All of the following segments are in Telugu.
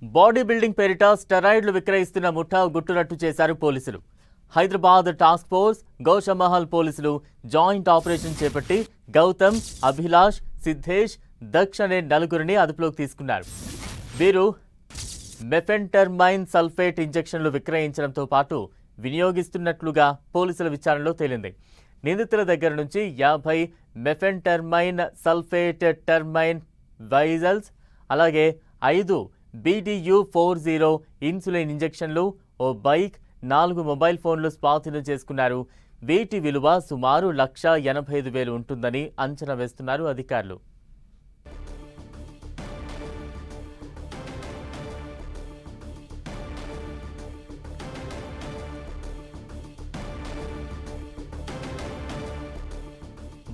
బాడీ బిల్డింగ్ పేరిట స్టెరాయిడ్లు విక్రయిస్తున్న ముఠా గుట్టురట్టు చేశారు పోలీసులు. హైదరాబాద్ టాస్క్ ఫోర్స్, గౌషమహల్ పోలీసులు జాయింట్ ఆపరేషన్ చేపట్టి గౌతమ్, అభిలాష్, సిద్ధేష్, దక్ష్ అనే నలుగురిని అదుపులోకి తీసుకున్నారు. వీరు మెఫెంటర్మైన్ సల్ఫేట్ ఇంజెక్షన్లు విక్రయించడంతో పాటు వినియోగిస్తున్నట్లుగా పోలీసుల విచారణలో తేలింది. నిందితుల దగ్గర నుంచి 50 మెఫెంటర్మైన్ సల్ఫేట్ టర్మైన్ వైజల్స్, అలాగే 5 BDU-40 ఇన్సులిన్ ఇంజెక్షన్లు, ఓ బైక్, 4 మొబైల్ ఫోన్లు స్వాధీనం చేసుకున్నారు. వీటి విలువ సుమారు 1,85,000 ఉంటుందని అంచనా వేస్తున్నారు అధికారులు.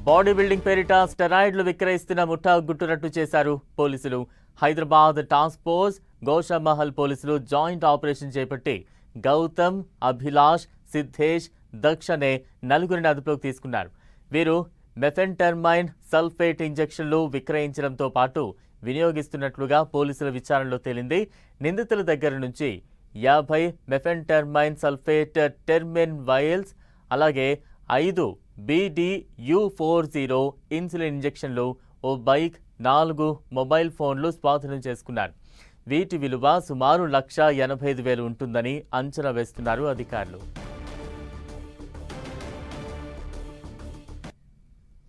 బాడీ బిల్డింగ్ పేరిట స్టెరాయిడ్లు విక్రయిస్తున్న ముఠా గుట్టురట్టు చేశారు పోలీసులు. హైదరాబాద్ టాస్క్ ఫోర్స్, గౌషమహల్ పోలీసులు జాయింట్ ఆపరేషన్ చేపట్టి గౌతమ్, అభిలాష్, సిద్ధేష్, దక్ష్ అనే నలుగురిని అదుపులోకి తీసుకున్నారు. వీరు మెఫెంటర్మైన్ సల్ఫేట్ ఇంజెక్షన్లు విక్రయించడంతో పాటు వినియోగిస్తున్నట్లుగా పోలీసుల విచారణలో తేలింది. నిందితుల దగ్గర నుంచి 50 మెఫెంటర్మైన్ సల్ఫేట్ టెర్మిన్ వైల్స్, అలాగే 5 BDU-40 ఇన్సులిన్ ఇంజెక్షన్లు, ఓ బైక్, 4 మొబైల్ ఫోన్లు స్వాధీనం చేసుకున్నారు. వీటి విలువ సుమారు 1,85,000 ఉంటుందని అంచనా వేస్తున్నారు అధికారులు.